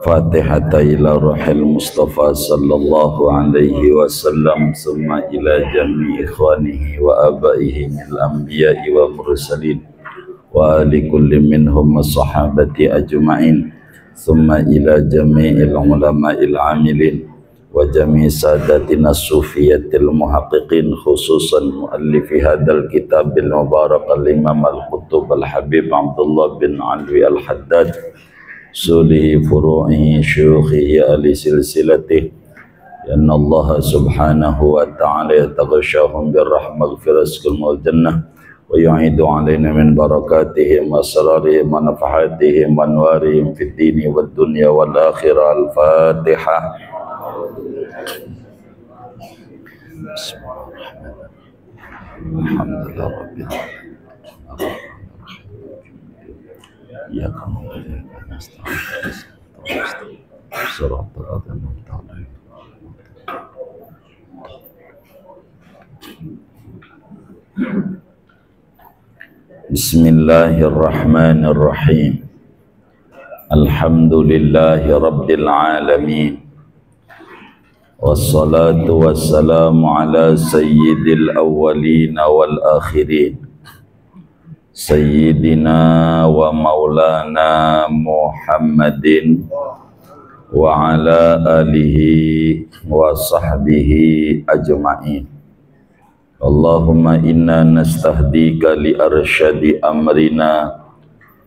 Fatihata ila ruhil Mustafa sallallahu alaihi wasallam, summa ila jami ikhwanihi wa abaihi minal anbiya'i wa mursalin wa ali kulli minhum as-sahabati ajma'in, summa ila jami'il ulama'il amilin wa jami' sadatina sufiyatil muhaqqiqin, khususan muallifi hadal kitabil mubarak al-imam al-qutub al-habib Abdullah bin Alwi al-Haddad suli furu'i syukhi ahli silsilatih. Ya Allah subhanahu wa ta'ala yataghashahum birrahmah firaskum wal jannah wa yu'idu alaina min barakatihim wa sararihim wa nafahatihim wa anwarihim fid dini wad dunya wal akhirah. Al-Fatihah. Bismillahirrahmanirrahim. Alhamdulillah rabbil alamin. Ya kamu Bismillahirrahmanirrahim. Alhamdulillahi rabbil alamin. Wassalatu wassalamu ala sayyidil awwalin wal akhirin, Sayyidina wa maulana Muhammadin wa ala alihi wa sahbihi ajma'in. Allahumma inna nastahdika li arsyadi amrina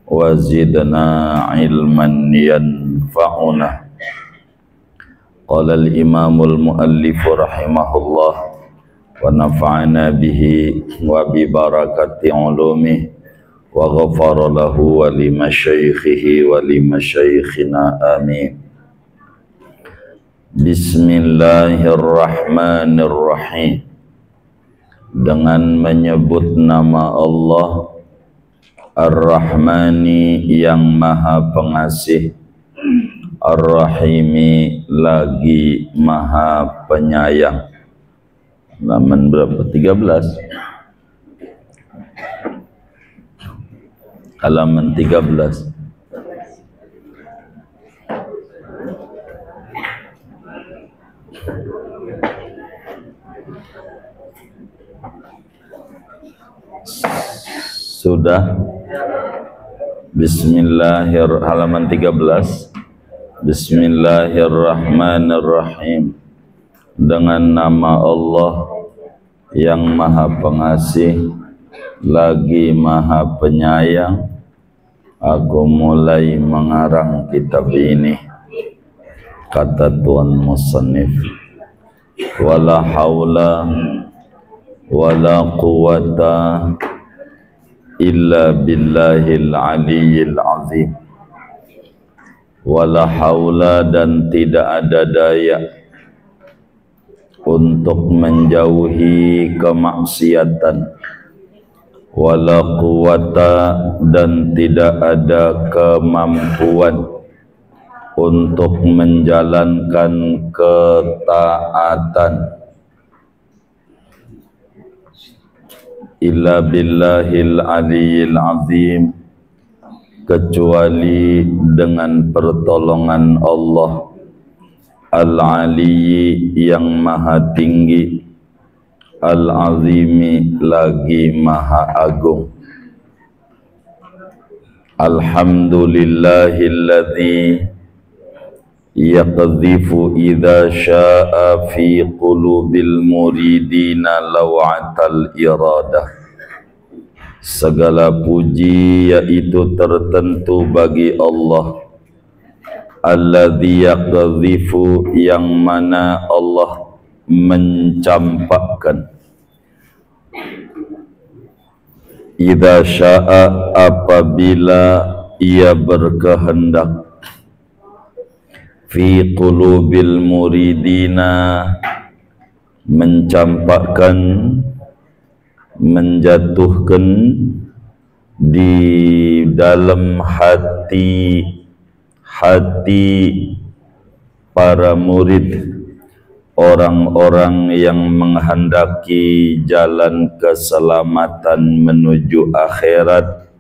wa zidna ilman yanfa'una. Qala al-imamul muallif rahimahullah wa nafa'ana bihi wa bi barakati ulumih wa ghafara lahu wa li masyaikhihi wa li masyaikhina amin. Bismillahirrahmanirrahim. Dengan menyebut nama Allah Ar-Rahmani yang maha pengasih, Ar-Rahimi lagi maha penyayang. Halaman berapa? 13. Halaman 13. Sudah. Halaman 13. Bismillahirrahmanirrahim. Dengan nama Allah yang maha pengasih lagi maha penyayang, aku mulai mengarang kitab ini. Kata Tuan Musannif, wala haula wala quwata illa billahil aliyyil azim. Wala haula, dan tidak ada daya untuk menjauhi kemaksiatan. Wala quwata, dan tidak ada kemampuan untuk menjalankan ketaatan. Illa billahil aliyyil azim, kecuali dengan pertolongan Allah Al-Aliyyi yang maha tinggi, Al-Azimi lagi maha agung. Alhamdulillahilladzi yaqdhifu idza syaa fi qulubil muridina law'atal iradah. Segala puji yaitu tertentu bagi Allah, alladzi yaqdhifu, yang mana Allah mencampakkan, idza syaa, apabila ia berkehendak, fi qulubil muridina, mencampakkan, menjatuhkan di dalam hati para murid, orang-orang yang menghendaki jalan keselamatan menuju akhirat,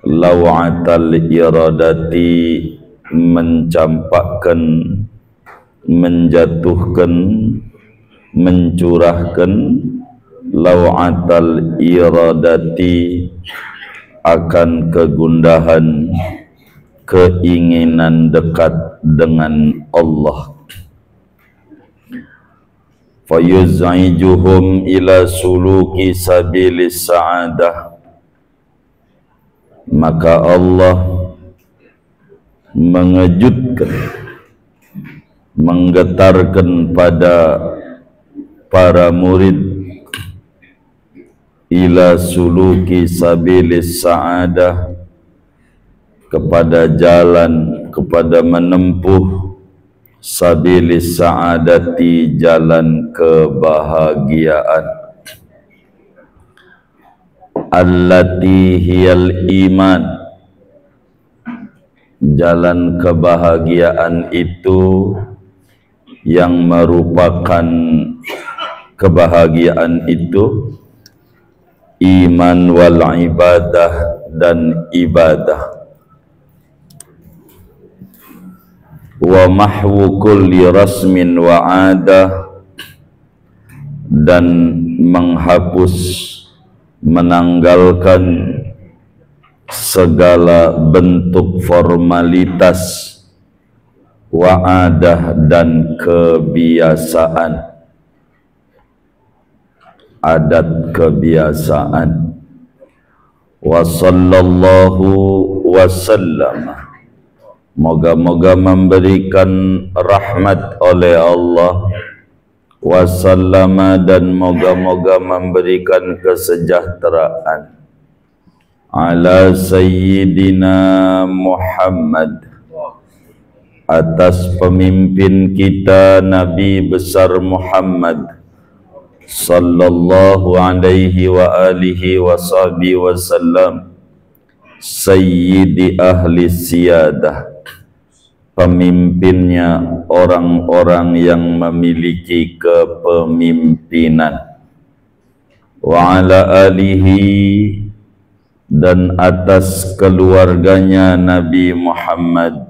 law'atal iradati, mencampakkan, menjatuhkan, mencurahkan law'atal iradati, akan kegundahan keinginan dekat dengan Allah. Fayuz'ijuhum ila suluki sabilis sa'adah, maka Allah mengejutkan, menggetarkan pada para murid ila suluki sabilis sa'adah, kepada jalan, kepada menempuh sabilis sa'adati, jalan kebahagiaan, allati hiyal iman, jalan kebahagiaan itu yang merupakan kebahagiaan itu iman wal ibadah dan ibadah, wa mahwu kulli rasmin wa adah, dan menghapus, menanggalkan segala bentuk formalitas, wa'adah dan kebiasaan, adat kebiasaan. Wa sallallahu wasallam, moga-moga memberikan rahmat oleh Allah, wasallama, dan moga-moga memberikan kesejahteraan, ala sayyidina Muhammad, atas pemimpin kita Nabi besar Muhammad sallallahu alaihi wa alihi wa sahbihi wasallam, sayyidi ahli siyadah, pemimpinnya orang-orang yang memiliki kepemimpinan, wa ala alihi, dan atas keluarganya Nabi Muhammad,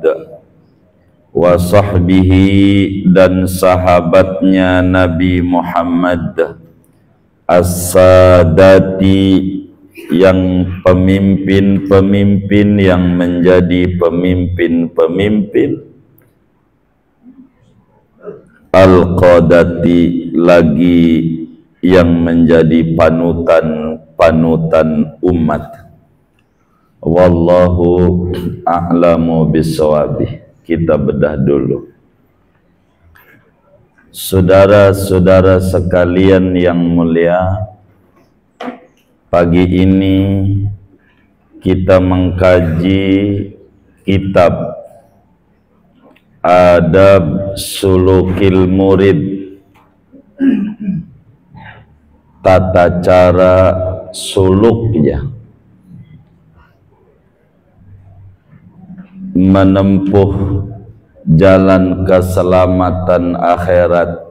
wa sahbihi, dan sahabatnya Nabi Muhammad, as-sadati, yang pemimpin-pemimpin yang menjadi pemimpin-pemimpin, al-qadati, lagi yang menjadi panutan-panutan umat. Wallahu a'lamu bissawabih. Kita bedah dulu. Saudara-saudara sekalian yang mulia, pagi ini kita mengkaji kitab Adab Sulukil Murid, tata cara suluknya menempuh jalan keselamatan akhirat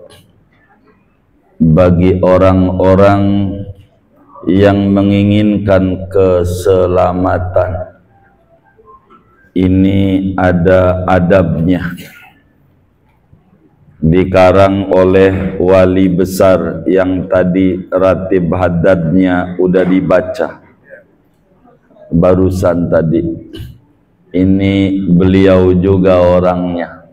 bagi orang-orang yang menginginkan keselamatan. Ini ada adabnya, dikarang oleh wali besar yang tadi ratib haddadnya udah dibaca barusan tadi. Ini beliau juga orangnya,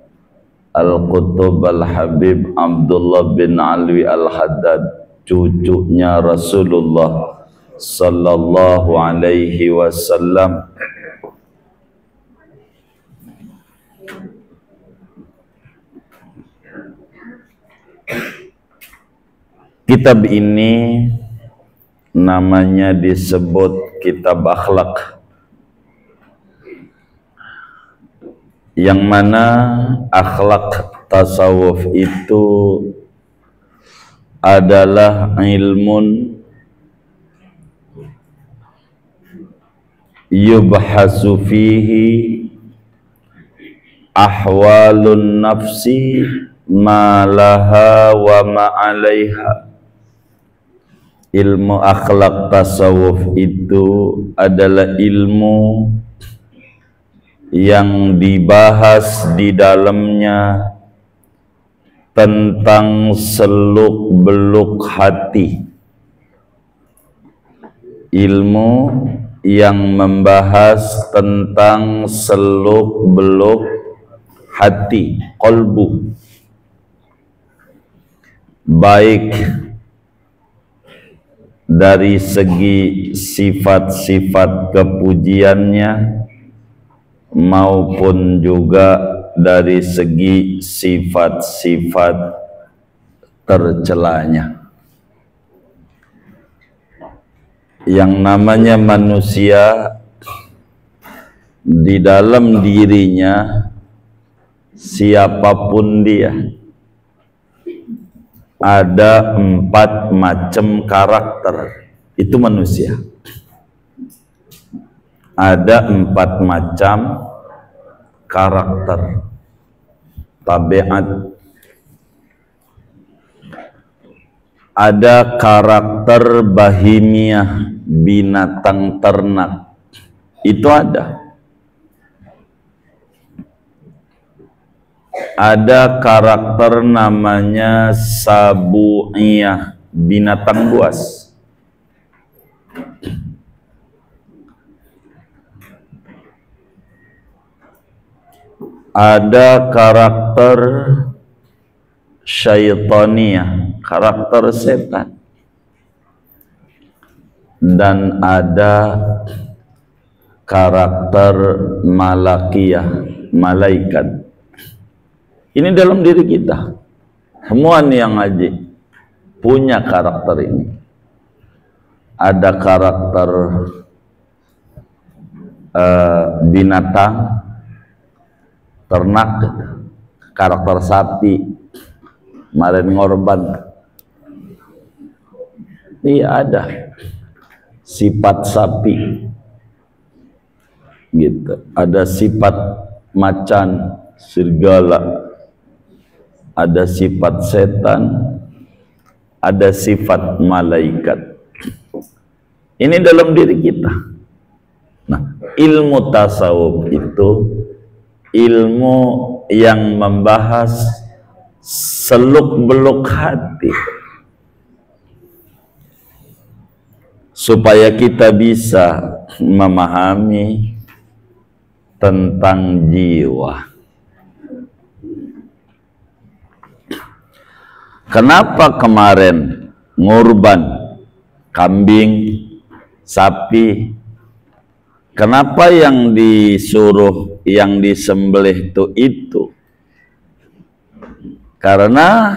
Al-Qutub Al-Habib Abdullah bin Alwi Al-Haddad, cucunya Rasulullah sallallahu alaihi wasallam. Kitab ini namanya disebut kitab akhlak, yang mana akhlak tasawuf itu adalah ilmun yubhasu fihi ahwalun nafsi ma laha wa ma alaiha. Ilmu akhlak tasawuf itu adalah ilmu yang dibahas di dalamnya tentang seluk-beluk hati, ilmu yang membahas tentang seluk-beluk hati, qalbu, baik dari segi sifat-sifat kepujiannya maupun juga dari segi sifat-sifat tercelanya. Yang namanya manusia di dalam dirinya, siapapun dia, ada 4 macam karakter. Itu manusia. Ada 4 macam karakter, tabiat. Ada karakter bahimiah, binatang ternak. Itu ada. Ada karakter namanya sabu'iyah, binatang buas. Ada karakter syaitaniyah, karakter setan. Dan ada karakter malakiyah, malaikat. Ini dalam diri kita. Semua nih yang ngaji punya karakter ini. Ada karakter binatang ternak, karakter sapi, kemarin ngorban. Iya, ada sifat sapi gitu, ada sifat macan, serigala, ada sifat setan, ada sifat malaikat. Ini dalam diri kita. Nah, ilmu tasawuf itu ilmu yang membahas seluk-beluk hati, supaya kita bisa memahami tentang jiwa. Kenapa kemarin ngurban kambing, sapi, kenapa yang disuruh, yang disembelih itu? Karena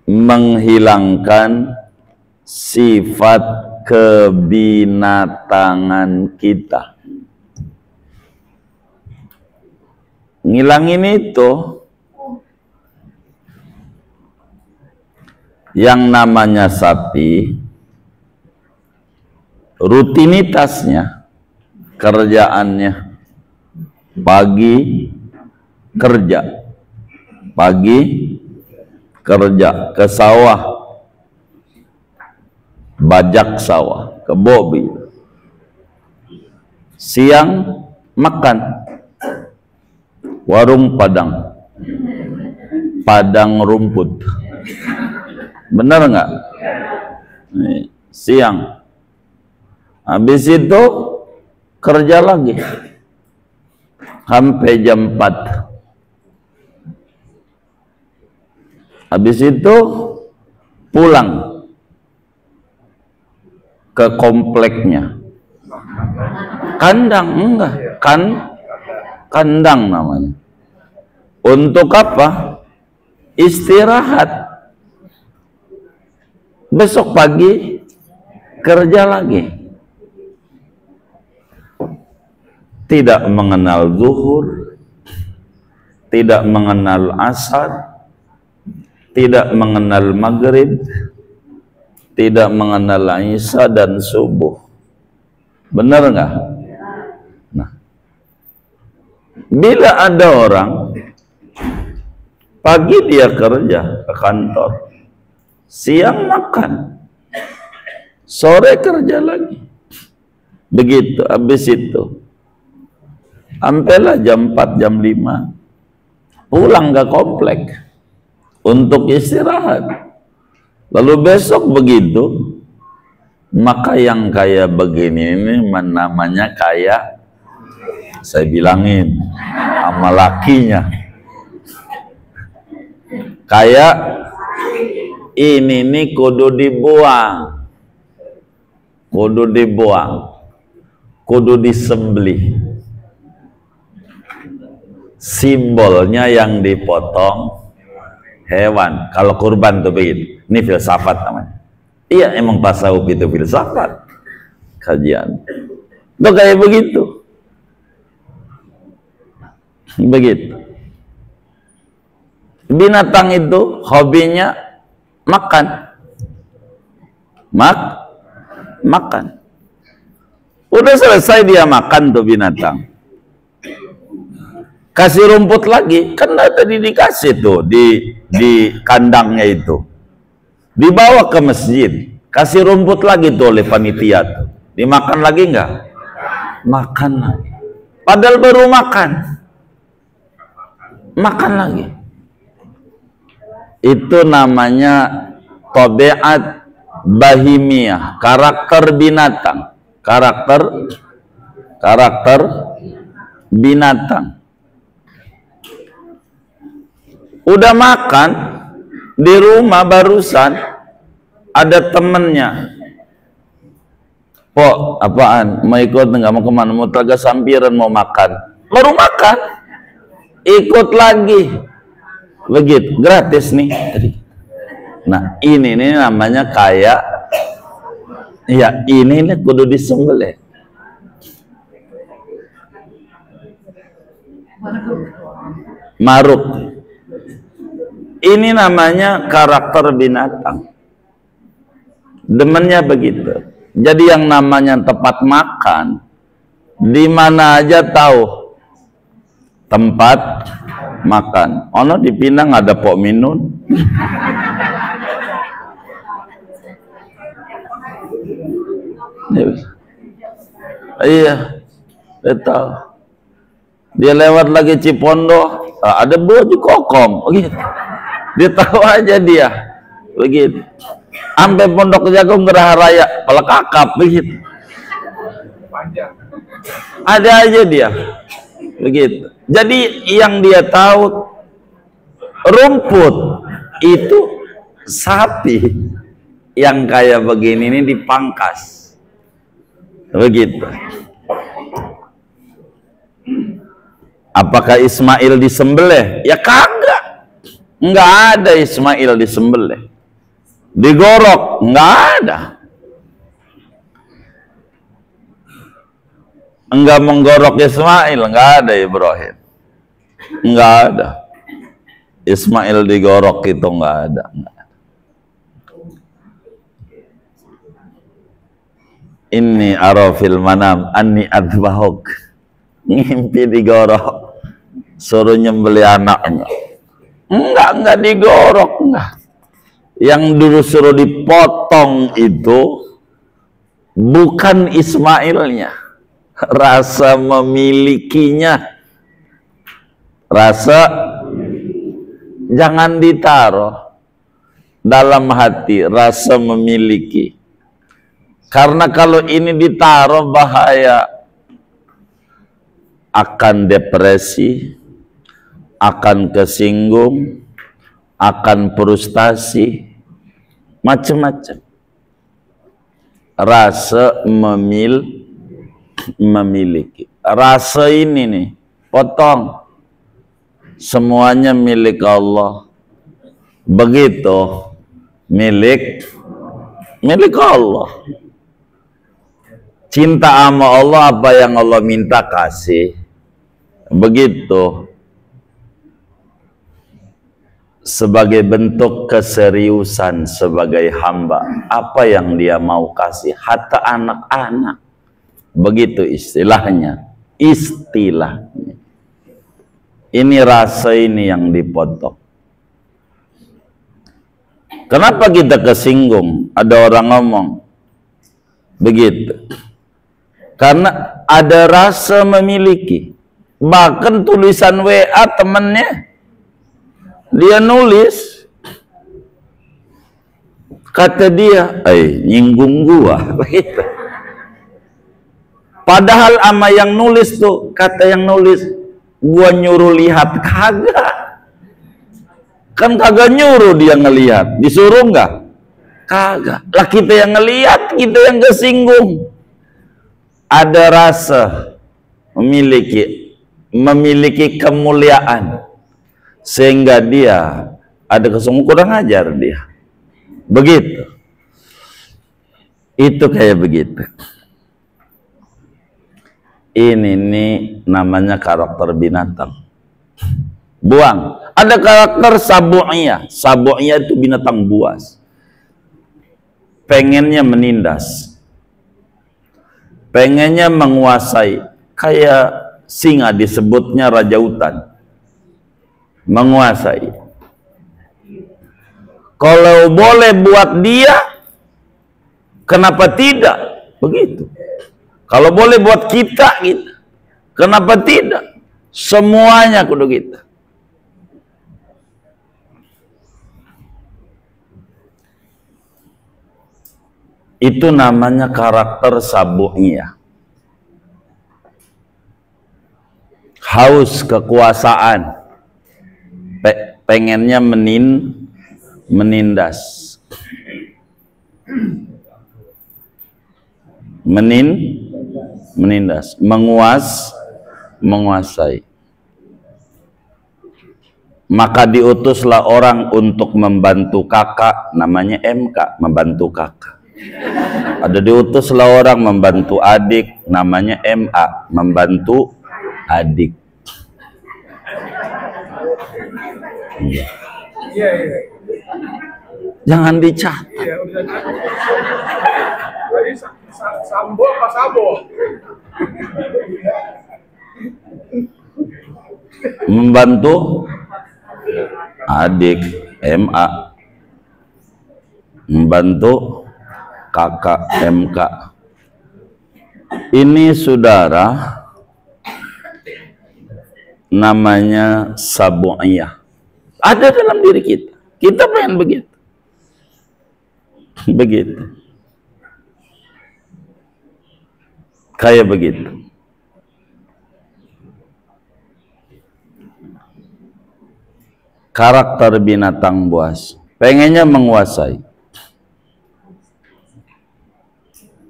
menghilangkan sifat kebinatangan kita. Ngilangin itu. Yang namanya sapi, rutinitasnya, kerjaannya, pagi kerja ke sawah, bajak sawah, ke bobi, siang makan, warung padang rumput. Benar nggak? Siang, habis itu kerja lagi sampai jam 4. Habis itu pulang ke kompleknya. Kandang enggak? Kandang namanya. Untuk apa? Istirahat. Besok pagi kerja lagi. Tidak mengenal zuhur, tidak mengenal asar, tidak mengenal maghrib, tidak mengenal isya dan subuh. Benar nggak? Nah, bila ada orang pagi dia kerja ke kantor, siang makan, sore kerja lagi, begitu. Habis itu Sampailah jam 4, jam 5. Pulang ke komplek untuk istirahat. Lalu besok begitu. Maka yang kayak begini ini namanya kayak, saya bilangin sama lakinya, kayak ini nih kudu dibuang, kudu disembelih. Simbolnya yang dipotong hewan. Kalau kurban tuh begitu. Ini filsafat namanya. Iya, emang tasawuf itu filsafat. Kajian. Tuh kayak begitu. Begitu. Binatang itu hobinya makan. Makan. Udah selesai dia makan tuh binatang. Kasih rumput lagi, kan tadi dikasih tuh di kandangnya itu. Dibawa ke masjid, kasih rumput lagi tuh oleh panitia tuh. Dimakan lagi enggak? Makan lagi. Padahal baru makan. Makan lagi. Itu namanya tabiat bahimiyah, karakter binatang. Karakter binatang. Udah makan di rumah barusan ada temennya. Pok, apaan? Mau ikut nggak? Mau kemana? Mau telaga sampiran, mau makan. Baru makan, ikut lagi. Begitu, gratis nih. Nah, ini namanya kayak, ya ini kudu disembelih. Maruk. Ini namanya karakter binatang. Demennya begitu. Jadi yang namanya tempat makan, di mana aja tahu tempat makan. Ono di Pinang ada Pok Minun. Iya, dia tahu. Dia lewat lagi Cipondo, ada baju kokom. Begitu. Dia tahu aja dia, begitu. Sampai Pondok Jagung Geraha Raya, pelekakap, begitu. Ada aja dia, begitu. Jadi yang dia tahu rumput itu sapi yang kayak begini ini dipangkas, begitu. Apakah Ismail disembelih? Ya kagak. Enggak ada Ismail disembelih. Digorok, enggak ada. Enggak menggorok Ismail, enggak ada Ibrahim. Enggak ada. Ismail digorok itu enggak ada. Inni arafil manam anni adbahuk. Ngimpi digorok. Suruh nyembelih anaknya. Enggak digorok, enggak. Yang dulu suruh dipotong itu bukan Ismailnya, rasa memilikinya. Rasa jangan ditaruh dalam hati, rasa memiliki. Karena kalau ini ditaruh bahaya, akan depresi, akan kesinggung, akan frustasi, macam-macam. Rasa memiliki. Rasa ini nih, potong. Semuanya milik Allah. Begitu milik Allah. Cinta sama Allah, apa yang Allah minta kasih. Begitu. Sebagai bentuk keseriusan sebagai hamba, apa yang dia mau kasih, hatta anak-anak. Begitu istilahnya. Ini rasa ini yang dipotong. Kenapa kita kesinggung? Ada orang ngomong begitu. Karena ada rasa memiliki. Bahkan tulisan WA temennya, dia nulis, kata dia, nyinggung gua. Padahal ama yang nulis tuh, kata yang nulis, gua nyuruh lihat, kagak. Kan kagak nyuruh dia ngelihat, disuruh nggak? Kagak. Lah kita yang ngelihat, kita yang kesinggung. Ada rasa memiliki kemuliaan, sehingga dia ada kesungguhan, kurang ajar dia. Begitu. Itu kayak begitu. Ini nih namanya karakter binatang. Buang. Ada karakter sabu'iyah. Sabu'iyah itu binatang buas. Pengennya menindas. Pengennya menguasai. Kayak singa disebutnya raja hutan. Menguasai. Kalau boleh buat dia, kenapa tidak? Begitu. Kalau boleh buat kita, kenapa tidak? Semuanya kudu kita. Itu namanya karakter sabu'iyah. Haus kekuasaan. Pengennya menindas. Menindas. Menguasai. Maka diutuslah orang untuk membantu kakak, namanya MK, membantu kakak. Ada diutuslah orang membantu adik, namanya MA, membantu adik. Jangan dicatat. Sambo apa Sabo? Membantu adik, MA, membantu kakak, MK. Ini saudara namanya sabu'iyah. Ada dalam diri kita. Kita pengen begitu. Begitu. Kayak begitu. Karakter binatang buas. Pengennya menguasai.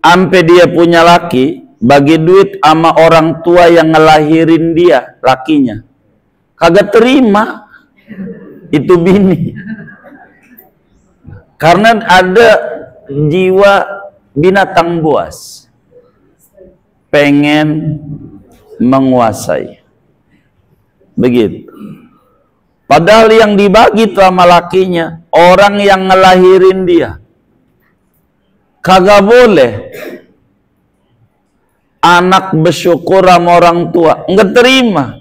Ampe dia punya laki, bagi duit sama orang tua yang ngelahirin dia, lakinya. Kagak terima. Itu bini. Karena ada jiwa binatang buas. Pengen menguasai. Begitu. Padahal yang dibagi tuh sama lakinya, orang yang ngelahirin dia. Kagak boleh anak bersyukur sama orang tua, enggak terima.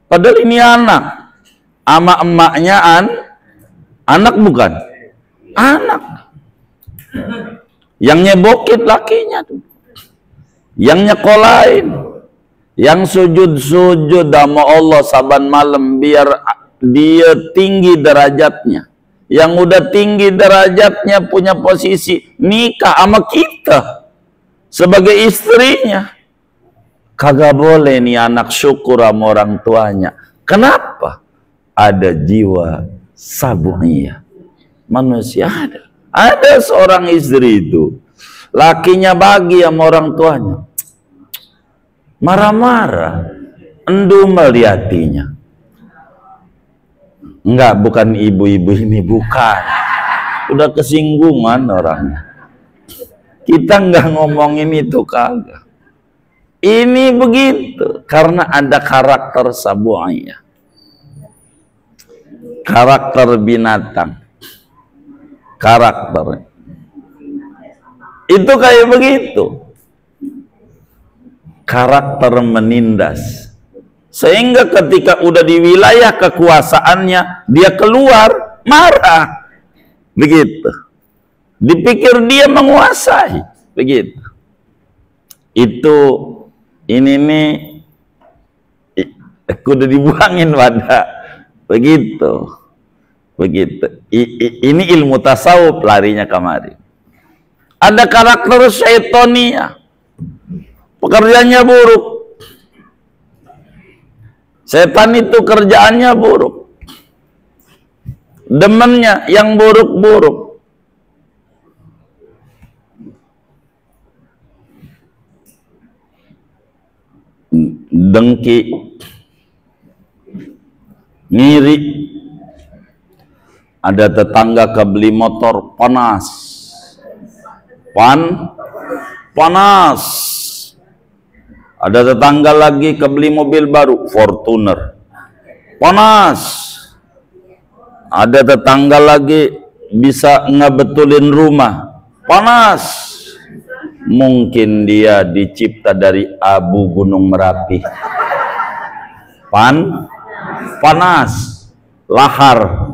Padahal ini anak, sama emaknya anak bukan? Anak. Yang nyebokit lakinya tuh, yang nyekolahin, yang sujud-sujud sama Allah saban malam biar dia tinggi derajatnya. Yang udah tinggi derajatnya punya posisi nikah sama kita sebagai istrinya. Kagak boleh nih anak syukur sama orang tuanya. Kenapa? Ada jiwa sabu'iyah. Manusia ada. Ada seorang istri itu, lakinya bagi sama orang tuanya. Marah-marah. Endu meliatinya. Enggak, bukan ibu-ibu ini, bukan. Udah kesinggungan orangnya. Kita enggak ngomongin itu, kagak. Ini begitu, karena ada karakter sabu'iyah. Karakter binatang. Karakter. Itu kayak begitu. Karakter menindas. Sehingga ketika udah di wilayah kekuasaannya, dia keluar, marah. Begitu. Dipikir dia menguasai. Begitu. Ini nih kudu dibuangin wadah. Begitu. Ini ilmu tasawuf larinya kemari. Ada karakter syaitonia, pekerjaannya buruk. Setan itu kerjaannya buruk, demennya yang buruk-buruk. Dengki, ngiri. Ada tetangga kebeli motor panas, panas. Ada tetangga lagi kebeli mobil baru Fortuner, panas. Ada tetangga lagi bisa ngebetulin rumah, panas. Mungkin dia dicipta dari abu Gunung Merapi, panas, lahar.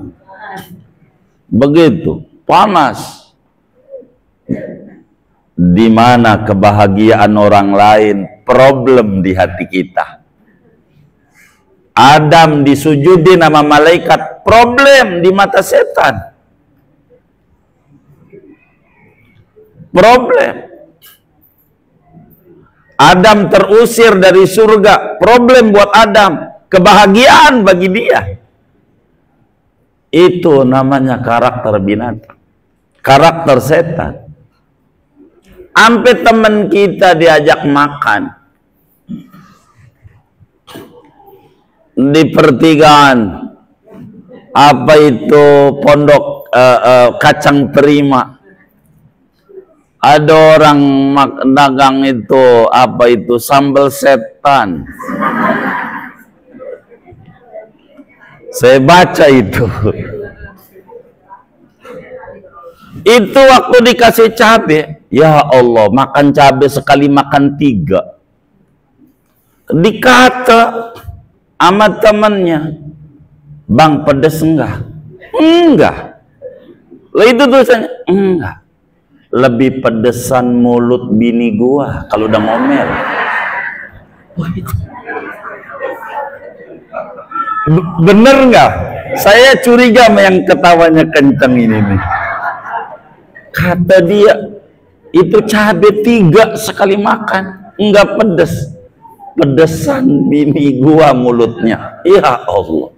Begitu, panas. Di mana kebahagiaan orang lain, problem di hati kita. Adam disujudi nama malaikat, problem di mata setan. Problem. Adam terusir dari surga, problem buat Adam, kebahagiaan bagi dia. Itu namanya karakter binatang, karakter setan. Sampai teman kita diajak makan di pertigaan, apa itu pondok kacang prima. Ada orang dagang itu, apa itu, sambal setan. Saya baca itu. Itu waktu dikasih cabai, ya Allah, makan cabai sekali makan 3. Dikata sama temannya, Bang, pedes enggak? Enggak. Lah itu tulisannya, enggak. Lebih pedesan mulut bini gua kalau udah ngomel. Bener nggak? Saya curiga sama yang ketawanya kenceng ini nih. Kata dia, itu cabai 3 sekali makan, enggak pedes. Pedesan bini gua mulutnya. Ya Allah.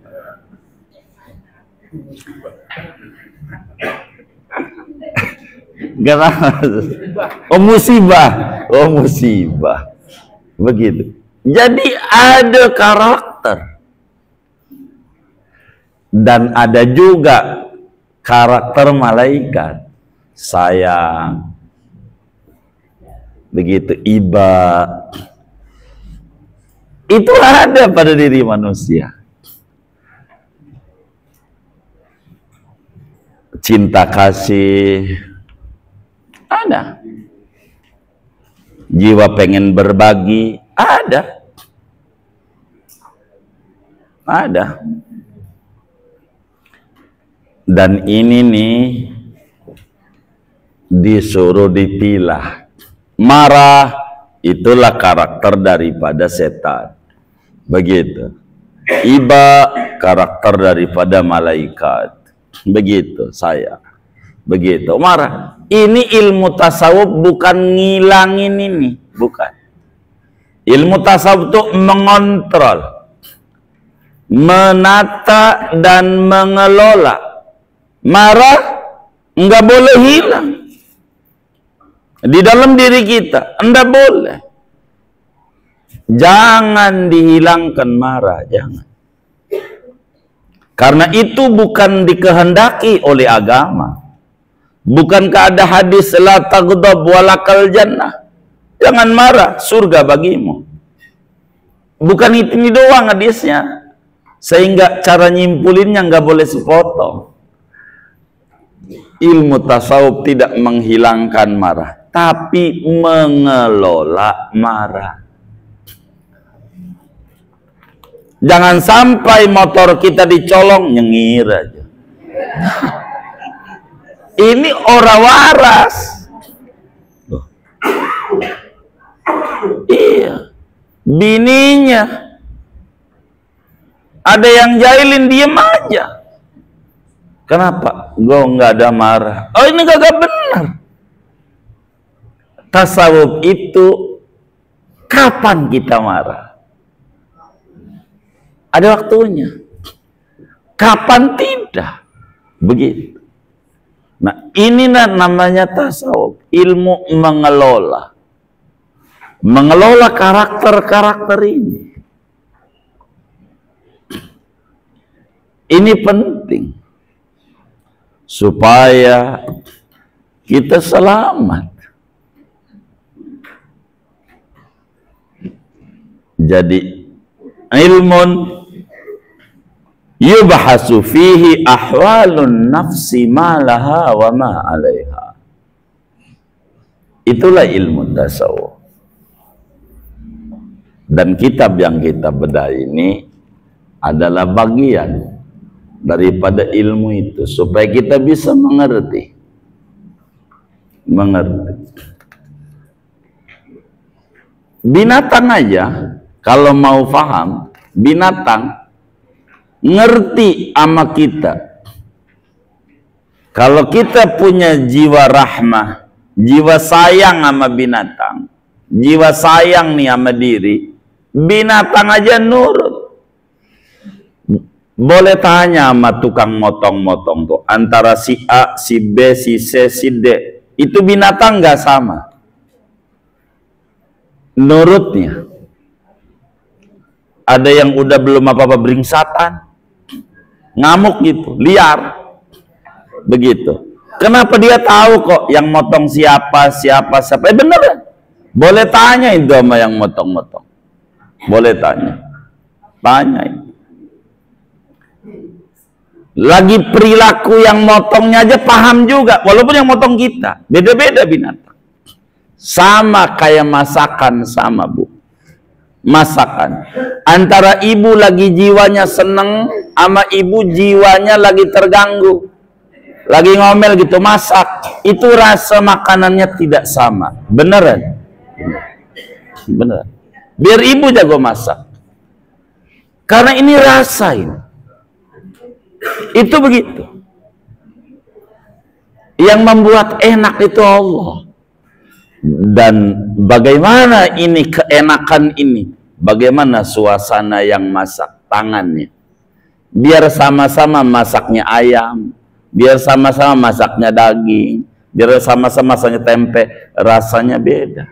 Oh musibah. Oh musibah. Begitu. Jadi ada karakter. Dan ada juga karakter malaikat. Sayang. Begitu, iba. Itu ada pada diri manusia. Cinta kasih ada. Jiwa pengen berbagi ada. Ada. Dan ini nih disuruh dipilah. Marah itulah karakter daripada setan. Begitu. Iba karakter daripada malaikat. Begitu saya. Begitu. Marah. Ini ilmu tasawuf bukan ngilangin ini, bukan. Ilmu tasawuf itu mengontrol, menata dan mengelola. Marah enggak boleh hilang di dalam diri kita, enggak boleh. Jangan dihilangkan marah, jangan. Karena itu bukan dikehendaki oleh agama. Bukankah ada hadis la taghdab walakal jannah? Jangan marah, surga bagimu. Bukan itu ini doang hadisnya. Sehingga cara nyimpulinnya nggak boleh sepotong. Ilmu tasawuf tidak menghilangkan marah, tapi mengelola marah. Jangan sampai motor kita dicolong, nyengir aja. Ini orang waras. Iya. Bininya Ada yang jahilin diem aja. Kenapa? Gue nggak ada marah. Oh, ini kagak benar. Tasawuf itu kapan kita marah? Ada waktunya. Kapan tidak? Begitu. Nah, ini namanya tasawuf, ilmu mengelola. Mengelola karakter-karakter ini. Ini penting supaya kita selamat. Jadi ilmun yubhasu fihi ahwalun nafsi ma laha wa ma alaiha. Itulah ilmu tasawuf. Dan kitab yang kita bedah ini adalah bagian daripada ilmu itu supaya kita bisa mengerti. Binatang aja kalau mau paham, binatang ngerti sama kita. Kalau kita punya jiwa rahmah, jiwa sayang sama binatang, jiwa sayang nih sama diri, binatang aja nurut. Boleh tanya sama tukang motong-motong tuh, antara si A, si B, si C, si D, itu binatang nggak sama nurutnya. Ada yang udah belum apa-apa beringsatan, ngamuk gitu, liar, begitu. Kenapa dia tahu kok yang motong siapa? Bener, boleh tanya itu sama yang motong-motong, boleh tanya itu. Lagi perilaku yang motongnya aja paham juga, walaupun yang motong kita beda-beda binatang. Sama kayak masakan, sama Bu, masakan antara ibu lagi jiwanya seneng sama ibu jiwanya lagi terganggu, lagi ngomel gitu, masak itu rasa makanannya tidak sama. Beneran? Beneran. Biar ibu jago masak, karena ini rasain. Itu begitu. Yang membuat enak itu Allah. Dan bagaimana ini keenakan ini? Bagaimana suasana yang masak tangannya? Biar sama-sama masaknya ayam, biar sama-sama masaknya daging, biar sama-sama masaknya tempe, rasanya beda.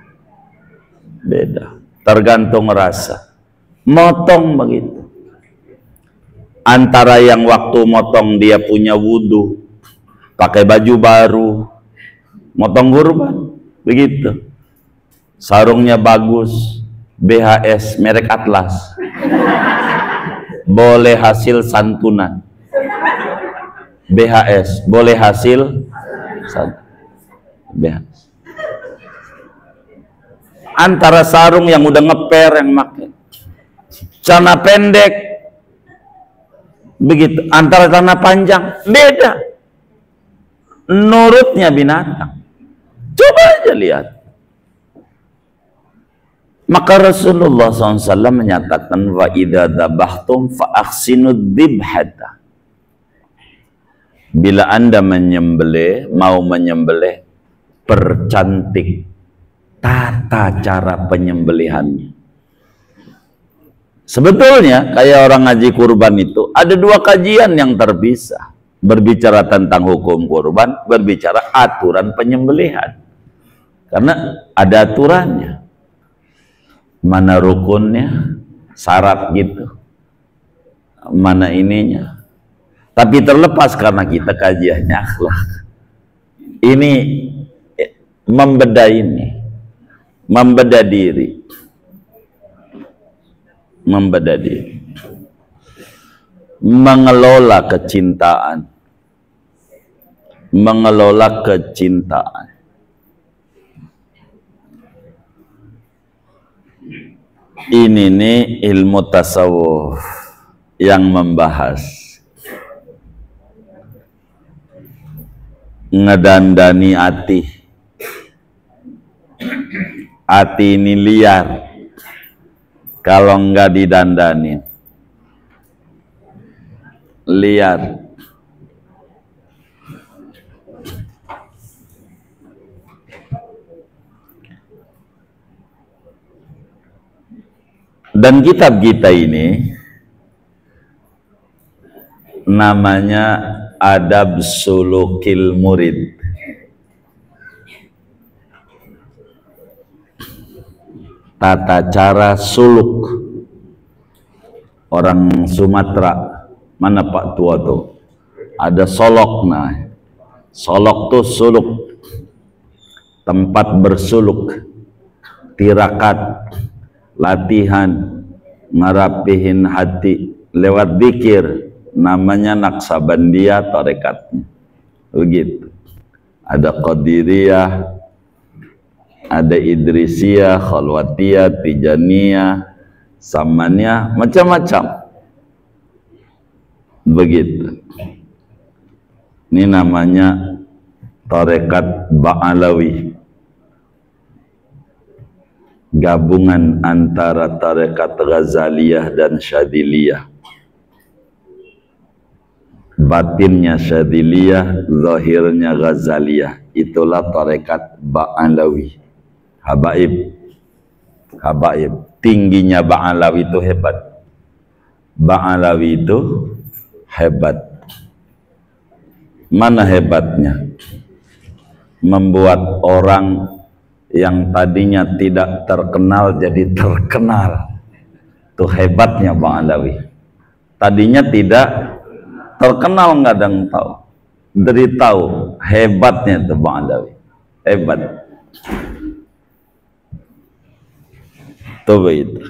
Beda. Tergantung rasa. Motong begitu. Antara yang waktu motong dia punya wudhu, pakai baju baru, motong kurban, begitu. Sarungnya bagus, BHS, merek Atlas. Boleh hasil santunan. BHS, boleh hasil BHS. Antara sarung yang udah ngeper yang pakai, celana pendek, begitu, antara celana panjang, beda nurutnya binatang. Coba aja lihat. Maka Rasulullah SAW menyatakan, wa idza dzabhtum fa ahsinud dzibhata. Bila Anda menyembelih, mau menyembelih, percantik tata cara penyembelihannya. Sebetulnya kayak orang ngaji kurban itu ada dua kajian yang terpisah. Berbicara tentang hukum kurban, berbicara aturan penyembelihan. Karena ada aturannya. Mana rukunnya, syarat gitu. Mana ininya. Tapi terlepas karena kita kajiannya akhlak. Ini membedah ini. Membedah diri. Membedah diri, mengelola kecintaan, mengelola kecintaan. Ini nih ilmu tasawuf yang membahas ngedandani hati. Hati ini liar kalau enggak didandani. liar. Dan kitab kita ini namanya Adab Sulukil Murid. Tata cara suluk orang Sumatera. Mana Pak Tua tuh? Ada solok. Nah, solok tuh suluk, tempat bersuluk, tirakat, latihan, ngarapihin hati lewat zikir, namanya Naksabandia tarekatnya. Begitu. Ada Qadiriyah, ada Idrisiyah, Khalwatiyah, Tijaniyah, Samaniyah, macam-macam. Begitu. Ini namanya tarekat Ba'alawi, gabungan antara tarekat Ghazaliyah dan Syadiliyah. Batinnya Syadiliyah, zahirnya Ghazaliyah. Itulah tarekat Ba'alawi. Habaib, habaib. Tingginya Ba'alawi itu hebat. Ba'alawi itu hebat. Mana hebatnya? Membuat orang yang tadinya tidak terkenal jadi terkenal. Itu hebatnya Ba'alawi. Tadinya tidak terkenal, nggak ada yang tahu. Dari tahu hebatnya itu Ba'alawi. Hebat. Tuh itu.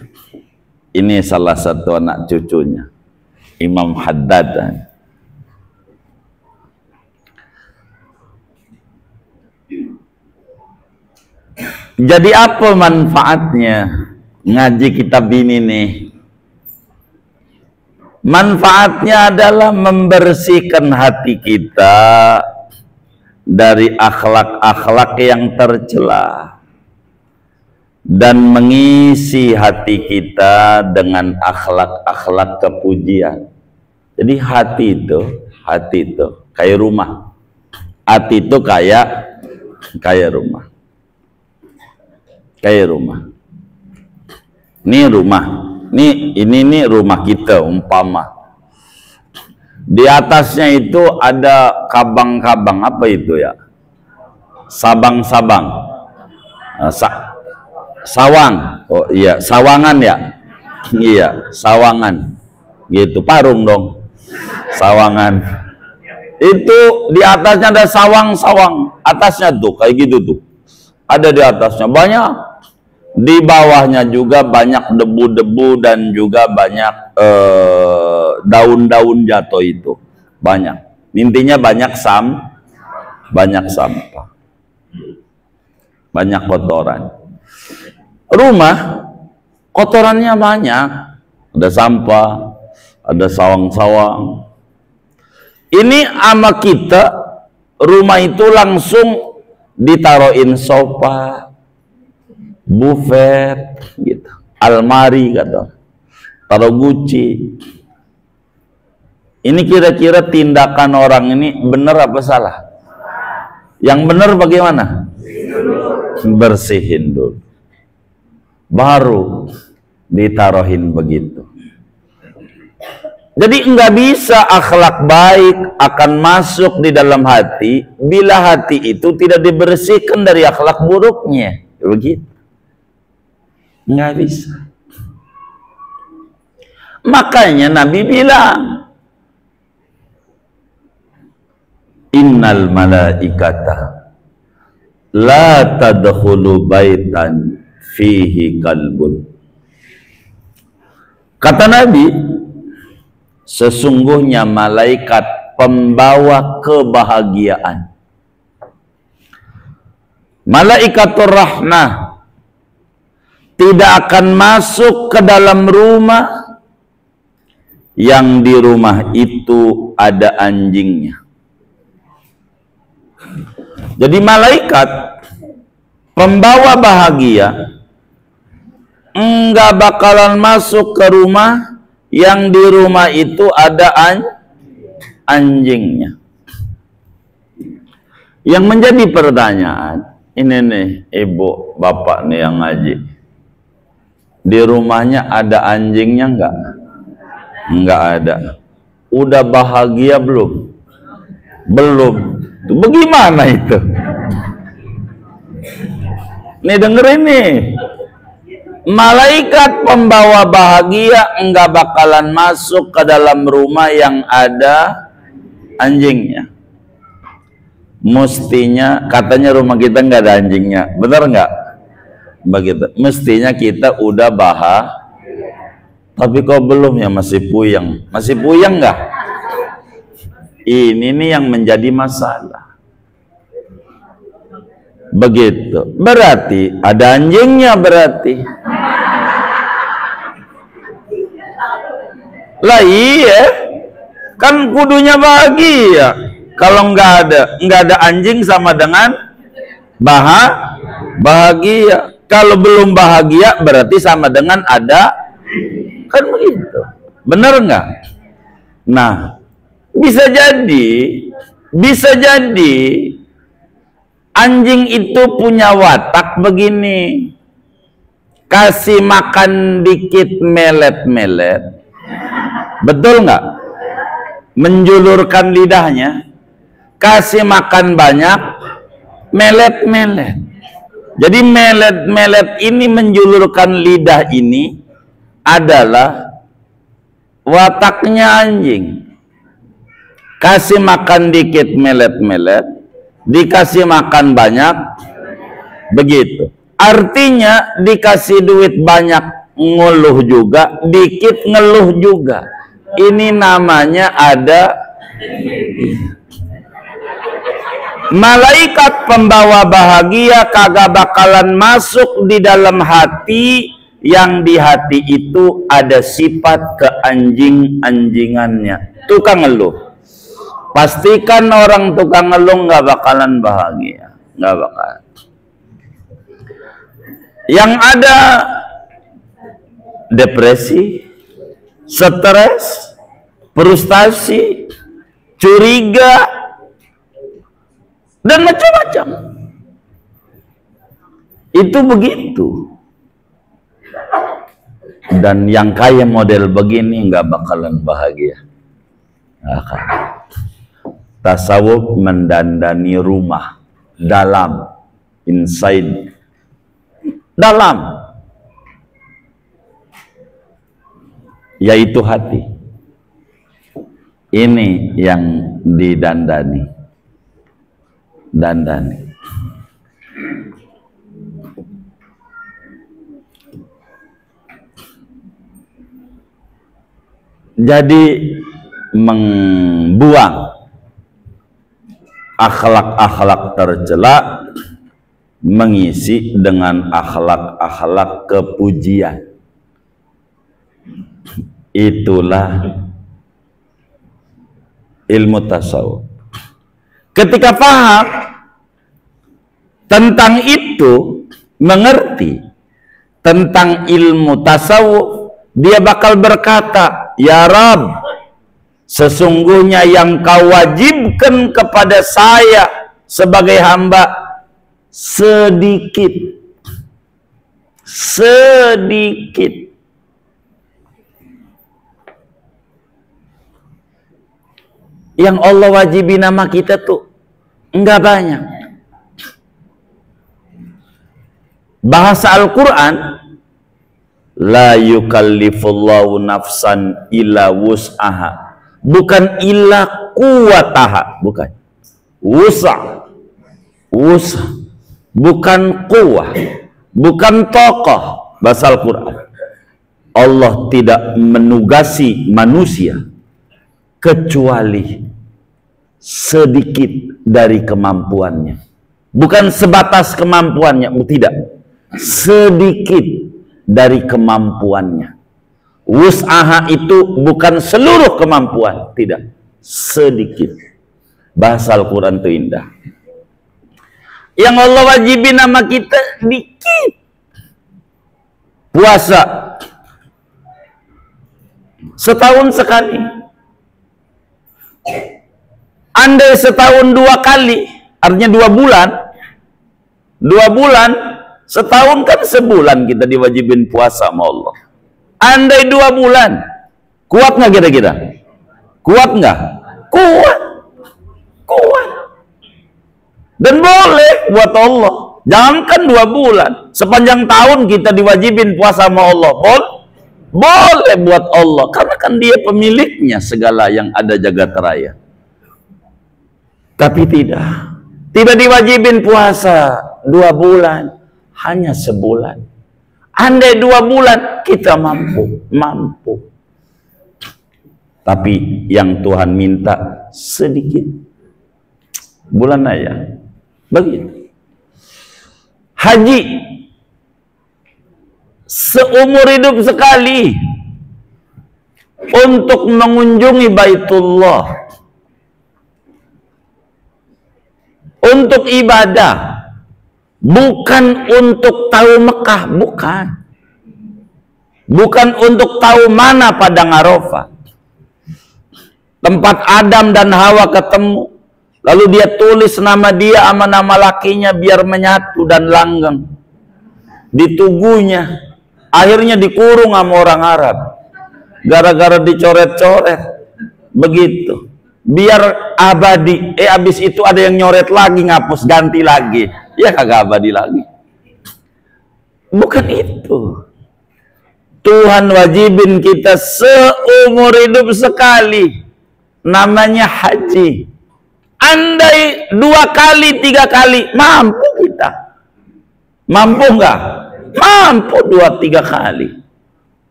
Ini salah satu anak cucunya Imam Haddad. Jadi apa manfaatnya ngaji kitab ini nih? Manfaatnya adalah membersihkan hati kita dari akhlak-akhlak yang tercela dan mengisi hati kita dengan akhlak-akhlak kepujian. Jadi hati itu kayak rumah. Hati itu kayak rumah. Kayak rumah. Ini rumah. Ini rumah kita umpama. Di atasnya itu ada kabang-kabang, apa itu ya? Sabang-sabang. Sawang. Oh iya, sawangan ya? Iya, sawangan. Gitu, parung dong. Sawangan. Itu di atasnya ada sawang-sawang. Atasnya tuh kayak gitu tuh. Ada di atasnya banyak. Di bawahnya juga banyak debu-debu dan juga banyak daun-daun jatuh itu. Banyak. Intinya banyak sampah. Banyak kotoran. Rumah kotorannya banyak. Ada sampah, ada sawang-sawang. Ini ama kita, rumah itu langsung ditaruhin sofa, buffet, gitu, almari, kata, taruh guci. Ini kira-kira tindakan orang ini benar apa salah? Yang benar bagaimana? Bersihin dulu, baru ditaruhin begitu. Jadi enggak bisa akhlak baik akan masuk di dalam hati bila hati itu tidak dibersihkan dari akhlak buruknya. Begitu. Enggak bisa. Makanya Nabi bilang, innal malaikata la tadkhulu baitan fihi kalbun. Kata Nabi, sesungguhnya malaikat pembawa kebahagiaan, malaikatur rahmah, tidak akan masuk ke dalam rumah yang di rumah itu ada anjingnya. Jadi malaikat pembawa bahagia enggak bakalan masuk ke rumah yang di rumah itu ada anjingnya. Yang menjadi pertanyaan, ini nih ibu, bapak nih yang ngaji. Di rumahnya ada anjingnya enggak? Enggak ada. Udah bahagia belum? Belum. Bagaimana itu? Nih dengerin nih. Malaikat pembawa bahagia enggak bakalan masuk ke dalam rumah yang ada anjingnya. Mestinya, katanya rumah kita nggak ada anjingnya, benar nggak? Begitu. Mestinya kita udah tapi kok belum ya, masih puyeng. Masih puyeng nggak? Ini nih yang menjadi masalah. Begitu. Berarti ada anjingnya berarti. Lah iya, kan kudunya bahagia. Kalau nggak ada anjing sama dengan bahagia. Kalau belum bahagia berarti sama dengan ada, kan begitu. Benar nggak? Nah, bisa jadi anjing itu punya watak begini. Kasih makan dikit melet-melet. Betul nggak? Menjulurkan lidahnya. Kasih makan banyak, melet-melet. Jadi melet-melet ini, menjulurkan lidah ini adalah wataknya anjing. Kasih makan dikit, melet-melet. Dikasih makan banyak, begitu. Artinya dikasih duit banyak, ngeluh juga. Dikit, ngeluh juga. Ini namanya ada malaikat pembawa bahagia kagak bakalan masuk di dalam hati, yang di hati itu ada sifat keanjing-anjingannya. Tukang ngeluh. Pastikan orang tukang ngeluh nggak bakalan bahagia, nggak bakalan. Yang ada depresi, stres, frustasi, curiga, dan macam-macam. Itu begitu. Dan yang kaya model begini nggak bakalan bahagia. Akan. Tasawuf mendandani rumah dalam, inside, dalam, yaitu hati. Ini yang didandani. Jadi membuang akhlak-akhlak tercela, mengisi dengan akhlak-akhlak kepujian. Itulah ilmu tasawuf. Ketika paham tentang itu, mengerti tentang ilmu tasawuf, dia bakal berkata, ya Rabb, sesungguhnya yang kau wajibkan kepada saya sebagai hamba sedikit. Yang Allah wajibin nama kita tuh enggak banyak. Bahasa Al-Quran, la yukallifullahu nafsan illa wus'aha, bukan illa quwataha, bukan wus'a, bukan quwah, bukan tokoh. Bahasa Al-Quran, Allah tidak menugasi manusia kecuali sedikit dari kemampuannya. Bukan sebatas kemampuannya, tidak. Sedikit dari kemampuannya. Wus'aha itu bukan seluruh kemampuan, tidak. Sedikit. Bahasa Al-Quran itu indah. Yang Allah wajibin nama kita dikit. Puasa setahun sekali. Andai setahun 2 kali, artinya 2 bulan. 2 bulan, setahun kan sebulan kita diwajibin puasa sama Allah. Andai 2 bulan, kuat nggak kira-kira? Kuat nggak? Kuat. Kuat. Dan boleh buat Allah. Jangankan 2 bulan, sepanjang tahun kita diwajibin puasa sama Allah. Boleh buat Allah, karena kan Dia pemiliknya segala yang ada jagat raya. Tapi tidak diwajibin puasa 2 bulan, hanya sebulan. Andai 2 bulan kita mampu. Tapi yang Tuhan minta sedikit, bulan aja. Begitu. Haji seumur hidup sekali untuk mengunjungi Baitullah, untuk ibadah, bukan untuk tahu Mekah, bukan untuk tahu mana padang Arafah, tempat Adam dan Hawa ketemu, lalu dia tulis nama dia sama nama lakinya biar menyatu dan langgeng di tubuhnya. Akhirnya dikurung sama orang Arab gara-gara dicoret-coret begitu, biar abadi. Abis itu ada yang nyoret lagi, ngapus, ganti lagi, ya kagak abadi lagi. Bukan itu. Tuhan wajibin kita seumur hidup sekali, namanya haji. Andai 2 kali, 3 kali, mampu kita. Mampu nggak? Mampu 2-3 kali.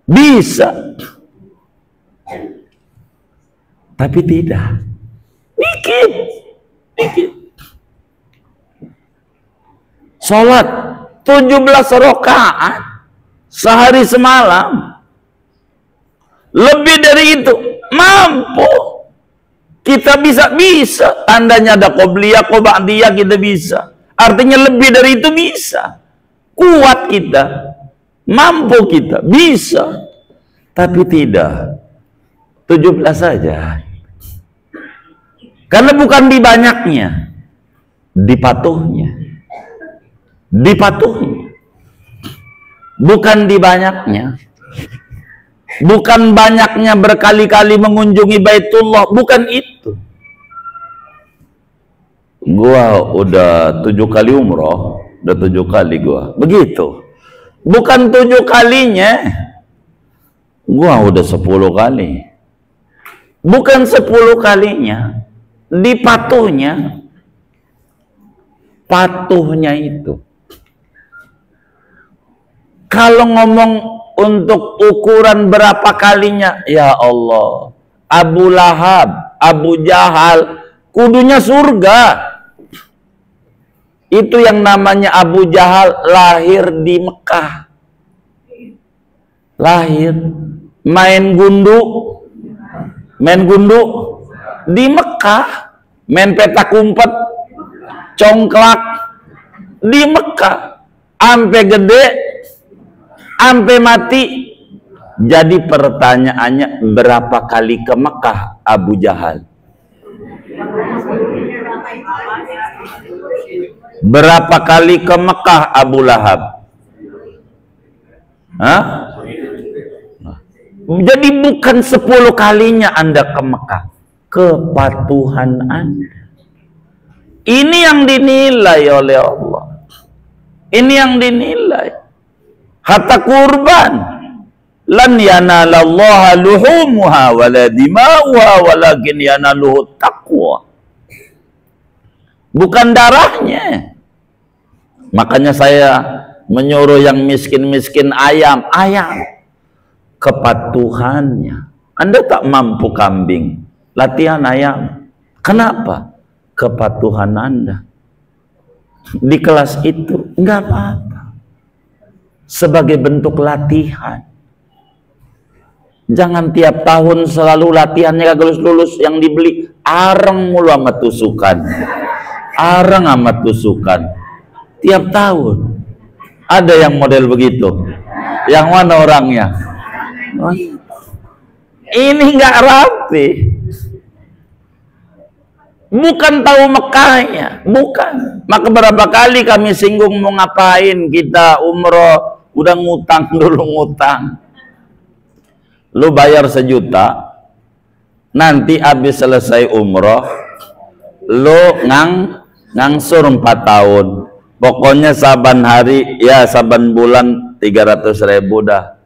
Bisa. Tapi tidak. Dikit. Sholat 17 rakaat sehari semalam. Lebih dari itu mampu. Kita bisa. Tandanya ada qobliyah, qoba'diyah, kita bisa. Artinya lebih dari itu bisa. Kuat kita, mampu kita, bisa. Tapi tidak 17 saja. Karena bukan di banyaknya, di patuhnya. Bukan di banyaknya. Bukan banyaknya berkali-kali mengunjungi Baitullah, bukan itu. Gua udah 7 kali umroh, udah 7 kali gua. Begitu. Bukan 7 kalinya. Gua udah 10 kali. Bukan 10 kalinya. Di patuhnya. Patuhnya itu. Kalau ngomong untuk ukuran berapa kalinya, ya Allah, Abu Lahab, Abu Jahal, kudunya surga. Itu yang namanya Abu Jahal lahir di Mekah. Lahir. Main gundu di Mekah. Main petak umpet, congklak di Mekah. Ampe gede, ampe mati. Jadi pertanyaannya, berapa kali ke Mekah Abu Jahal? Berapa kali ke Mekah Abu Lahab? Hah? Jadi bukan 10 kalinya Anda ke Mekah, kepatuhan Anda. Ini yang dinilai oleh Allah. Ini yang dinilai. Hatta kurban. Lan yanalallaha luhumuha wala dima'uha walakin yanaluhu taqwa. Bukan darahnya. Makanya saya menyuruh yang miskin-miskin ayam. Kepatuhannya. Anda tak mampu kambing, latihan ayam. Kenapa? Kepatuhan Anda. Di kelas itu enggak apa-apa. Sebagai bentuk latihan. Jangan tiap tahun selalu latihannya kagak lulus yang dibeli. Areng mulu sama tusukan. Areng sama tusukan. Tiap tahun. Ada yang model begitu. Yang mana orangnya? Ini nggak rapi. Bukan tahu Mekahnya, bukan. Maka berapa kali kami singgung mau ngapain kita umroh, udah ngutang dulu ngutang. Lu bayar 1 juta, nanti habis selesai umroh, lu ngangsur 4 tahun. Pokoknya saban hari, ya saban bulan 300.000 dah.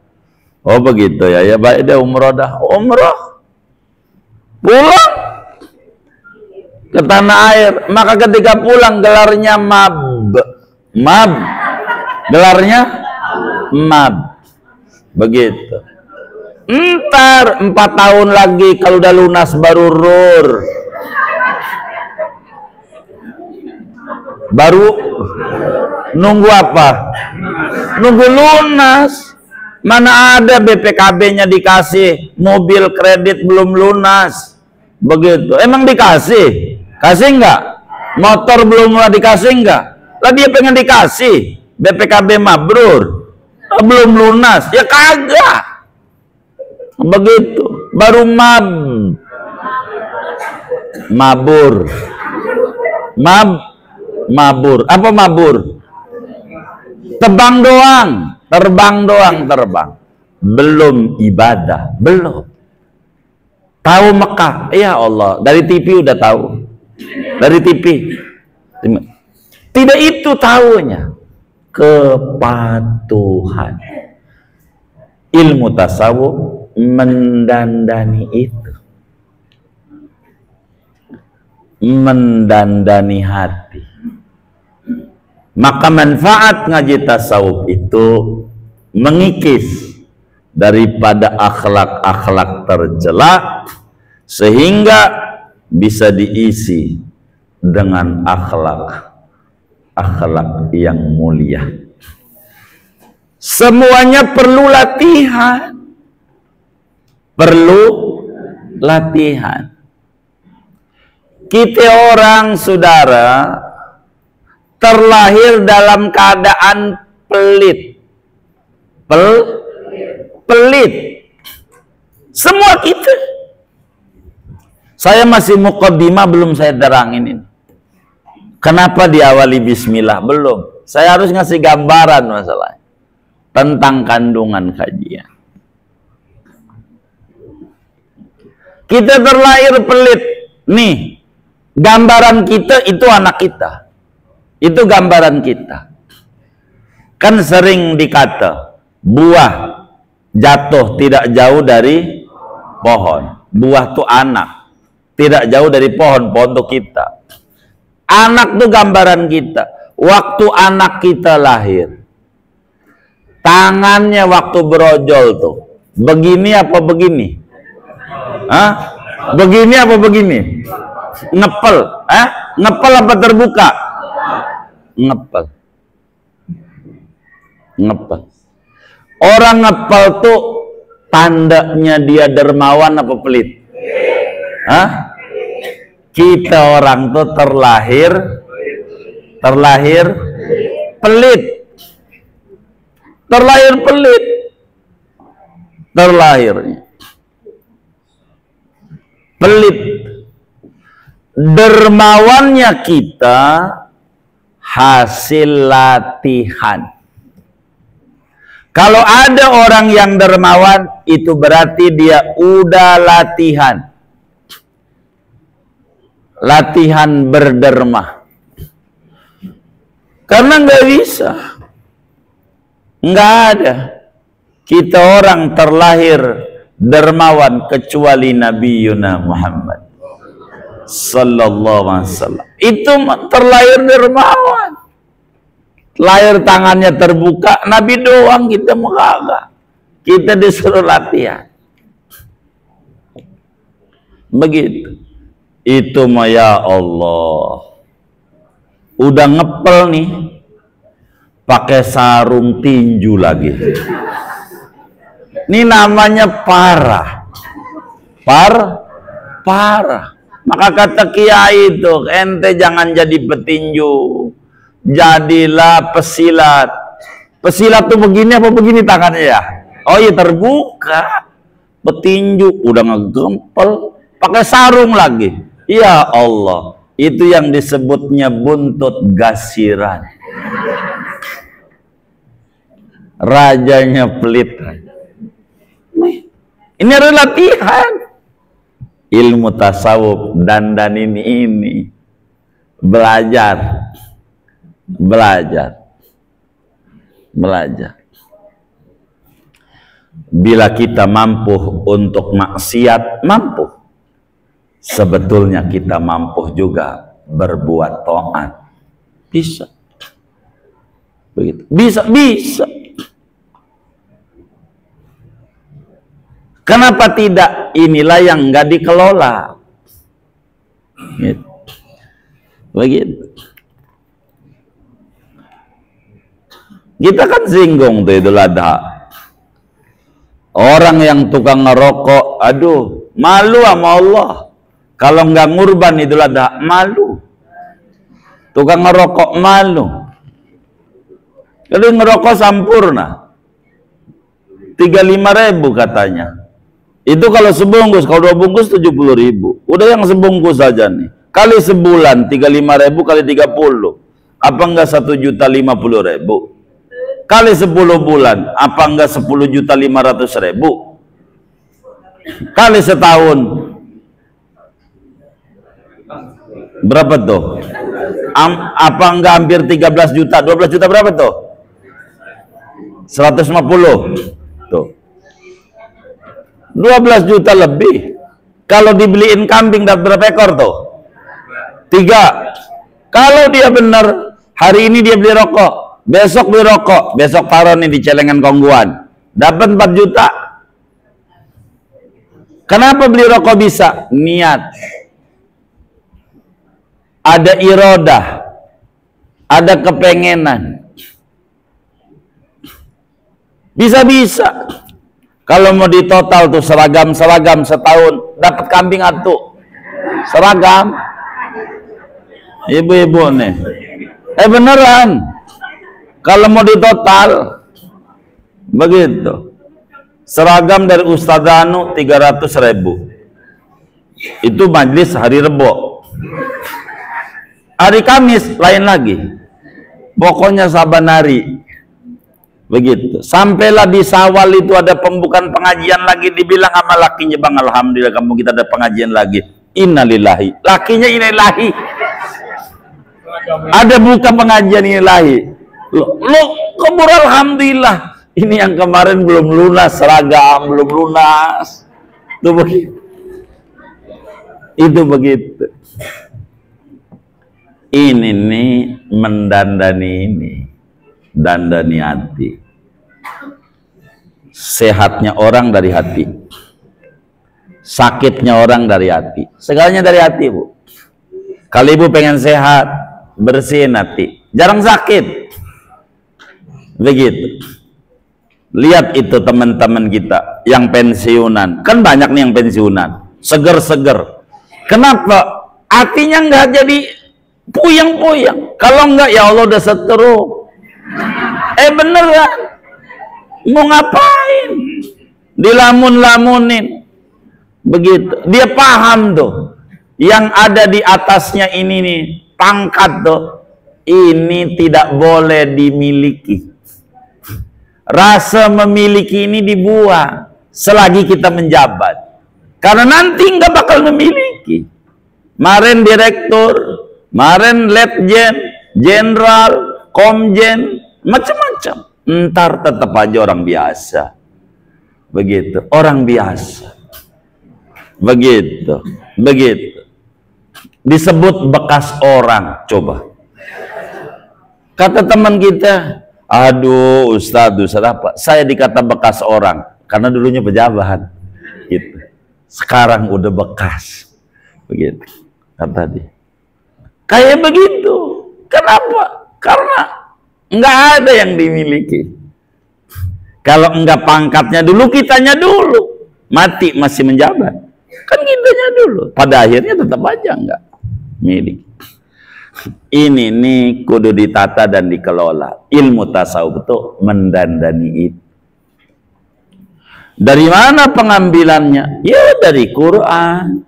Oh begitu ya, ya baik deh umroh dah. Umroh, pulang ke tanah air. Maka ketika pulang gelarnya mab, gelarnya mab. Begitu. Entar 4 tahun lagi kalau udah lunas baru rur. Baru nunggu apa? Nunggu lunas. Mana ada BPKB-nya dikasih, mobil kredit belum lunas. Begitu. Emang dikasih? Kasih enggak? Motor belum dikasih enggak? Lah dia pengen dikasih. BPKB mabrur. Belum lunas. Ya kagak. Begitu. Baru mabur. Mabur. Apa mabur? Terbang doang. Belum ibadah, belum. Tahu Mekah? Ya Allah, dari TV udah tahu. Dari TV. Tidak itu tahunya. Kepatuhan. Ilmu tasawuf mendandani itu. Mendandani hati. Maka manfaat ngaji tasawuf itu mengikis daripada akhlak-akhlak tercela sehingga bisa diisi dengan akhlak yang mulia. Semuanya perlu latihan. Perlu latihan. Kita orang saudara terlahir dalam keadaan pelit. Pelit. Semua kita. Saya masih muqaddimah belum saya terangin ini. Kenapa diawali bismillah? Belum. Saya harus ngasih gambaran masalah tentang kandungan kajian. Kita terlahir pelit. Nih, gambaran kita itu anak kita. Itu gambaran kita. Kan sering dikata, buah jatuh tidak jauh dari pohon. Buah tuh anak. Tidak jauh dari pohon, pohon tuh kita. Anak tuh gambaran kita. Waktu anak kita lahir, tangannya waktu berojol tuh, begini apa begini? Hah? Begini apa begini? Ngepel. Ngepel apa terbuka? Ngepel. Ngepel. Orang ngepel tuh tandanya dia dermawan apa pelit? Hah? Kita orang tuh terlahir pelit. Terlahir pelit. Terlahirnya pelit. Dermawannya kita hasil latihan. Kalau ada orang yang dermawan, itu berarti dia udah latihan. Latihan berderma. Karena nggak bisa. Nggak ada. Kita orang terlahir dermawan kecuali Nabi Yuna Muhammad sallallahu alaihi wasallam. Itu terlahir dermawan. Lahir tangannya terbuka, Nabi doang, kita mau kagak. Kita disuruh latihan. Begitu. Itu mah ya Allah. Udah ngepel nih. Pakai sarung tinju lagi. Ini namanya parah. Parah. Maka kata kiai itu, ente jangan jadi petinju. Jadilah pesilat. Pesilat tuh begini apa begini tangannya ya? Oh iya terbuka. Petinju udah ngegempel, pakai sarung lagi. Ya Allah, Itu yang disebutnya buntut gasiran. Rajanya pelit. Ini adalah latihan. Ilmu tasawuf dandan ini. Belajar. Bila kita mampu untuk maksiat, mampu. Sebetulnya kita mampu juga berbuat taat. Bisa. Begitu. Bisa. Kenapa tidak? Inilah yang nggak dikelola. Gitu. Begitu. Kita kan singgung tuh Idul Adha. Orang yang tukang ngerokok, aduh, malu sama Allah. Kalau nggak ngurban Idul Adha, malu. Tukang ngerokok malu. Kalau ngerokok sampurna, 35.000 katanya. Itu kalau sebungkus, kalau 2 bungkus 70.000. Udah yang sebungkus saja nih. Kali sebulan 35.000 kali 30. Apa enggak 1.050.000? Kali 10 bulan, apa enggak 10.500.000? Kali setahun, berapa tuh? Apa enggak hampir 13 juta? 12 juta berapa tuh? 150 tuh. 12 juta lebih. Kalau dibeliin kambing dapat berapa ekor tuh? 3. Kalau dia benar, hari ini dia beli rokok, besok beli rokok, besok taruh nih di celengan kongguan, dapat 4 juta. Kenapa beli rokok bisa? Niat. Ada irodah, ada kepengenan. Bisa-bisa. Kalau mau di total tuh seragam setahun dapat kambing atu. Seragam. Ibu-ibu nih. Beneran. Kalau mau di total begitu. Seragam dari Ustadz Anu 300.000. Itu majlis hari Rebo. Hari Kamis lain lagi. Pokoknya saban hari. Begitu. Sampailah di Sawal itu ada pembukaan pengajian lagi, dibilang sama lakinya, "Bang, alhamdulillah kamu kita ada pengajian lagi." Innalillahi. Lakinya innalillahi. Ada buka pengajian innalillahi. Lo kebur alhamdulillah. Ini yang kemarin belum lunas, seragam belum lunas. Itu begitu. Itu begitu. Ini nih mendandani ini. Dandani hati. Sehatnya orang dari hati, sakitnya orang dari hati, segalanya dari hati, Bu. Kalau ibu pengen sehat, bersihin hati, jarang sakit. Begitu. Lihat itu teman-teman kita yang pensiunan, kan banyak nih yang pensiunan, seger-seger. Kenapa? Hatinya nggak jadi puyeng-puyeng. Kalau nggak, ya Allah udah seteruk. Beneran, mau ngapain? Dilamun-lamunin. Begitu. Dia paham tuh. Yang ada di atasnya ini nih, pangkat tuh. Ini tidak boleh dimiliki. Rasa memiliki ini dibuang selagi kita menjabat. Karena nanti nggak bakal memiliki. Kemarin direktur, kemarin letjen, jenderal, komjen, macam-macam. Ntar tetap aja orang biasa. Begitu, orang biasa. Begitu. Disebut bekas orang. Coba. Kata teman kita, aduh Ustadz apa? Saya dikata bekas orang karena dulunya pejabat. Gitu. Sekarang udah bekas. Begitu. Kata dia. Kayak begitu. Kenapa? Karena nggak ada yang dimiliki. Kalau enggak pangkatnya dulu, kitanya dulu. Mati masih menjabat. Kan kitanya dulu. Pada akhirnya tetap aja enggak milik. Ini nih kudu ditata dan dikelola. Ilmu tasawuf itu mendandani itu. Dari mana pengambilannya? Ya dari Quran.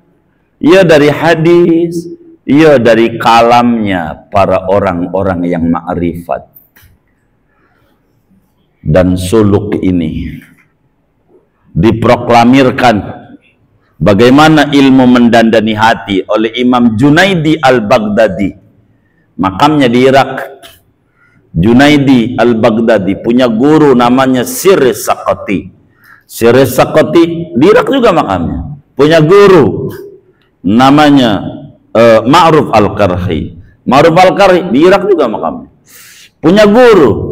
Ya dari hadis. Iya, dari kalamnya para orang-orang yang ma'rifat. Dan suluk ini diproklamirkan bagaimana ilmu mendandani hati oleh Imam Junaidi al-Baghdadi. Makamnya di Irak. Junaidi al-Baghdadi punya guru namanya Sir Saqati. Sir Saqati di Irak juga makamnya. Punya guru namanya Ma'ruf al-Qarhi. Ma'ruf al-Qarhi di Irak juga makamnya. Punya guru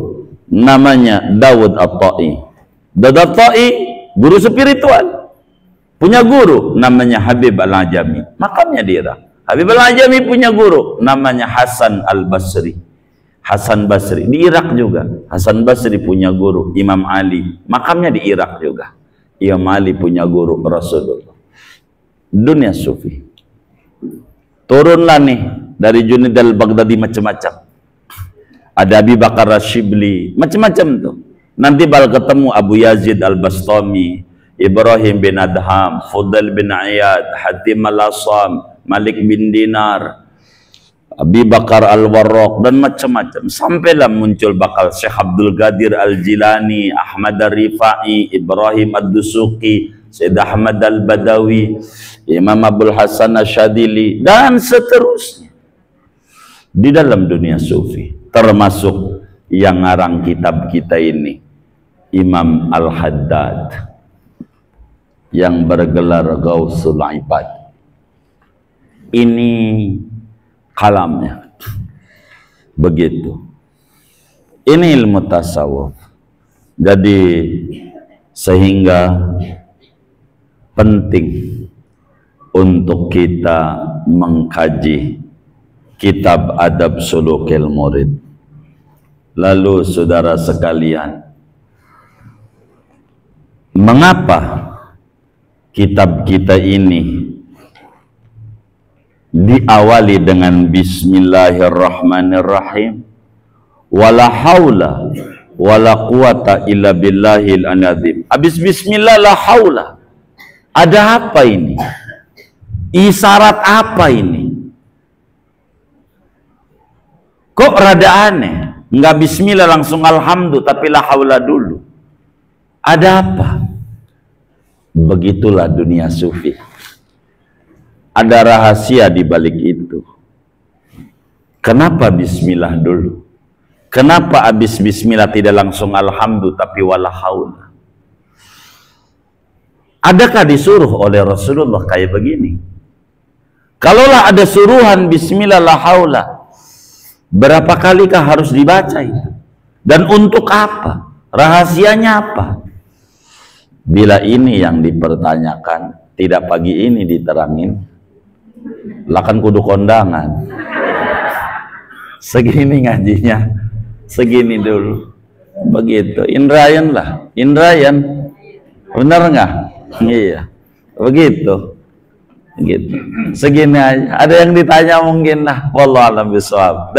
namanya Dawud At-Ta'i. Dawud At-Ta'i guru spiritual. Punya guru namanya Habib Al-Ajami. Makamnya di Irak. Habib Al-Ajami punya guru namanya Hasan Al-Basri. Hasan Basri di Irak juga. Hasan Basri punya guru Imam Ali. Makamnya di Irak juga. Imam Ali punya guru Rasulullah. Dunia sufi. Turunlah nih dari Junaid al-Baghdadi macam-macam. Ada Abi Bakar Rasyibli, macam-macam tuh. Nanti bakal ketemu Abu Yazid al-Bastami, Ibrahim bin Adham, Fudail bin Iyad, Hatim al-Asam, Malik bin Dinar, Abi Bakar al-Warraq, dan macam-macam. Sampailah muncul bakal Syekh Abdul Qadir al-Jilani, Ahmad al-Rifai, Ibrahim ad-Dusuki, Syed Ahmad al-Badawi, Imam Abdul Hasan al-Syadili, dan seterusnya. Di dalam dunia sufi, termasuk yang ngarang kitab kita ini, Imam Al-Haddad, yang bergelar Gausul Ibad. Ini kalamnya. Begitu. Ini ilmu tasawuf. Jadi sehingga penting untuk kita mengkaji kitab Adab Sulukil Murid. Lalu saudara sekalian, mengapa kitab kita ini diawali dengan Bismillahirrahmanirrahim, wala haula wala quwata illa billahil anadzim. Habis bismillah la haula. Ada apa ini? Isyarat apa ini? Kok rada aneh? Enggak bismillah langsung alhamdulillah, tapi la haula dulu. Ada apa? Begitulah dunia sufi. Ada rahasia di balik itu. Kenapa bismillah dulu? Kenapa habis bismillah tidak langsung alhamdulillah, tapi wala haula? Adakah disuruh oleh Rasulullah kayak begini? Kalaulah ada suruhan bismillah la haula, berapa kalikah harus dibaca itu? Dan untuk apa? Rahasianya apa? Bila ini yang dipertanyakan, tidak pagi ini diterangin, lakan kudu kondangan. Segini ngajinya, segini dulu. Begitu, Indrayan lah, Indrayan. Benar nggak? Iya, begitu. Gitu. Segini aja. Ada yang ditanya mungkin lah. Wallahu a'lam bishawab.